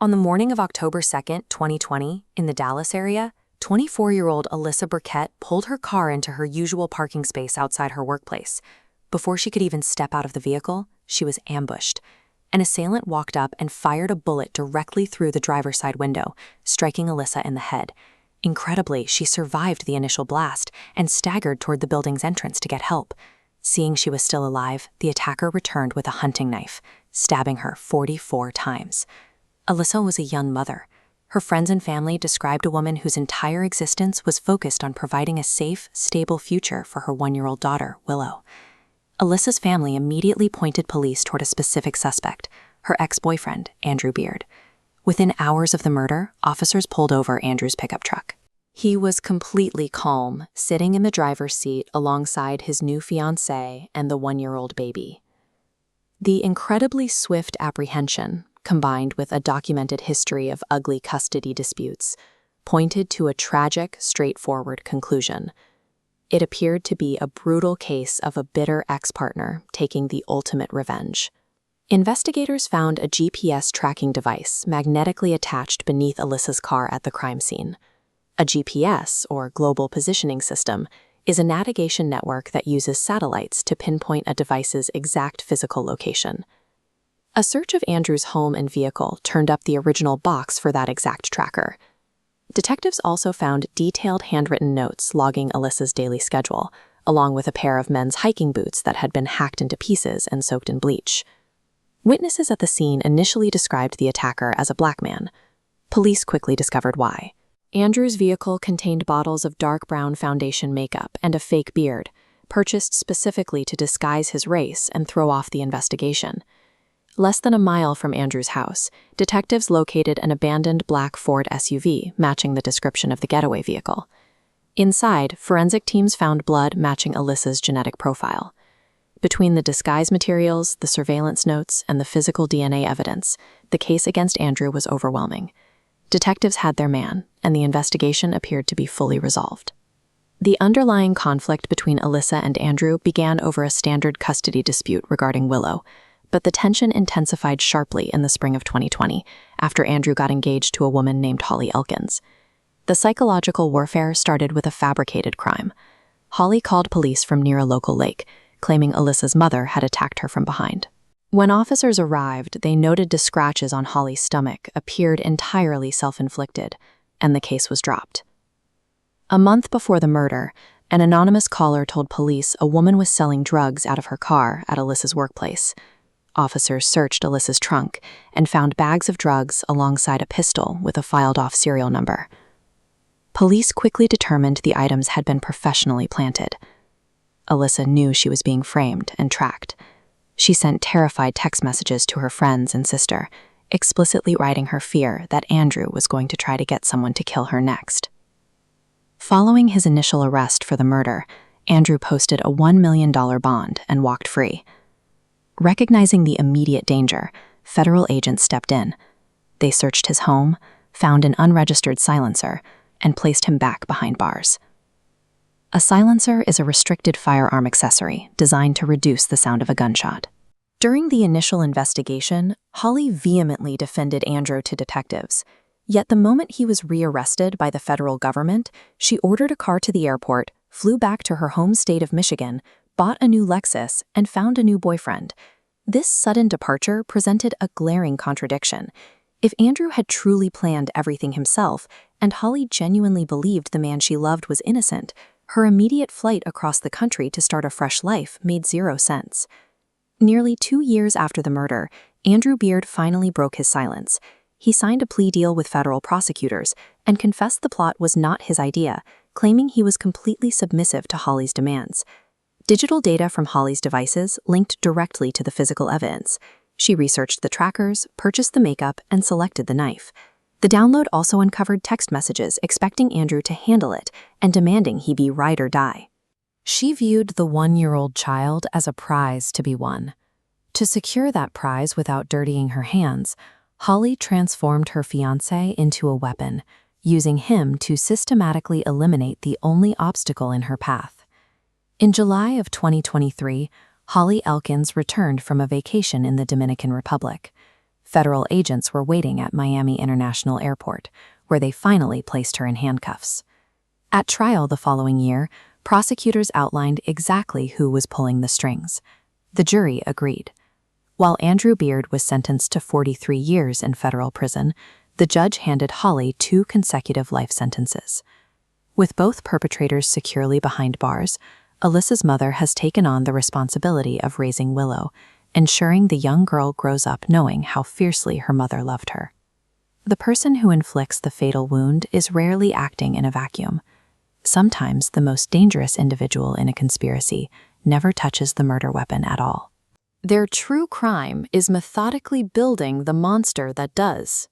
On the morning of October 2nd, 2020, in the Dallas area, 24-year-old Alyssa Burkett pulled her car into her usual parking space outside her workplace. Before she could even step out of the vehicle, she was ambushed. An assailant walked up and fired a bullet directly through the driver's side window, striking Alyssa in the head. Incredibly, she survived the initial blast and staggered toward the building's entrance to get help. Seeing she was still alive, the attacker returned with a hunting knife, stabbing her 44 times. Alyssa was a young mother. Her friends and family described a woman whose entire existence was focused on providing a safe, stable future for her 1-year-old daughter, Willow. Alyssa's family immediately pointed police toward a specific suspect, her ex-boyfriend, Andrew Beard. Within hours of the murder, officers pulled over Andrew's pickup truck. He was completely calm, sitting in the driver's seat alongside his new fiancée and the 1-year-old baby. The incredibly swift apprehension, combined with a documented history of ugly custody disputes, pointed to a tragic, straightforward conclusion. It appeared to be a brutal case of a bitter ex-partner taking the ultimate revenge. Investigators found a GPS tracking device magnetically attached beneath Alyssa's car at the crime scene. A GPS, or Global Positioning System, is a navigation network that uses satellites to pinpoint a device's exact physical location. A search of Andrew's home and vehicle turned up the original box for that exact tracker. Detectives also found detailed handwritten notes logging Alyssa's daily schedule, along with a pair of men's hiking boots that had been hacked into pieces and soaked in bleach. Witnesses at the scene initially described the attacker as a black man. Police quickly discovered why. Andrew's vehicle contained bottles of dark brown foundation makeup and a fake beard, purchased specifically to disguise his race and throw off the investigation. Less than a mile from Andrew's house, detectives located an abandoned black Ford SUV matching the description of the getaway vehicle. Inside, forensic teams found blood matching Alyssa's genetic profile. Between the disguise materials, the surveillance notes, and the physical DNA evidence, the case against Andrew was overwhelming. Detectives had their man, and the investigation appeared to be fully resolved. The underlying conflict between Alyssa and Andrew began over a standard custody dispute regarding Willow, but the tension intensified sharply in the spring of 2020 after Andrew got engaged to a woman named Holly Elkins. The psychological warfare started with a fabricated crime. Holly called police from near a local lake, claiming Alyssa's mother had attacked her from behind. When officers arrived, they noted the scratches on Holly's stomach appeared entirely self-inflicted, and the case was dropped. A month before the murder, an anonymous caller told police a woman was selling drugs out of her car at Alyssa's workplace. Officers searched Alyssa's trunk and found bags of drugs alongside a pistol with a filed-off serial number. Police quickly determined the items had been professionally planted. Alyssa knew she was being framed and tracked. She sent terrified text messages to her friends and sister, explicitly writing her fear that Andrew was going to try to get someone to kill her next. Following his initial arrest for the murder, Andrew posted a $1 million bond and walked free. Recognizing the immediate danger, federal agents stepped in. They searched his home, found an unregistered silencer, and placed him back behind bars. A silencer is a restricted firearm accessory designed to reduce the sound of a gunshot. During the initial investigation, Holly vehemently defended Andrew to detectives. Yet the moment he was rearrested by the federal government, she ordered a car to the airport, flew back to her home state of Michigan, bought a new Lexus, and found a new boyfriend. This sudden departure presented a glaring contradiction. If Andrew had truly planned everything himself, and Holly genuinely believed the man she loved was innocent, her immediate flight across the country to start a fresh life made zero sense. Nearly 2 years after the murder, Andrew Beard finally broke his silence. He signed a plea deal with federal prosecutors and confessed the plot was not his idea, claiming he was completely submissive to Holly's demands. Digital data from Holly's devices linked directly to the physical evidence. She researched the trackers, purchased the makeup, and selected the knife. The download also uncovered text messages expecting Andrew to handle it and demanding he be ride or die. She viewed the 1-year-old child as a prize to be won. To secure that prize without dirtying her hands, Holly transformed her fiancé into a weapon, using him to systematically eliminate the only obstacle in her path. In July of 2023, Holly Elkins returned from a vacation in the Dominican Republic. Federal agents were waiting at Miami International Airport, where they finally placed her in handcuffs. At trial the following year, prosecutors outlined exactly who was pulling the strings. The jury agreed. While Andrew Beard was sentenced to 43 years in federal prison, the judge handed Holly 2 consecutive life sentences. With both perpetrators securely behind bars, Alyssa's mother has taken on the responsibility of raising Willow, ensuring the young girl grows up knowing how fiercely her mother loved her. The person who inflicts the fatal wound is rarely acting in a vacuum. Sometimes the most dangerous individual in a conspiracy never touches the murder weapon at all. Their true crime is methodically building the monster that does.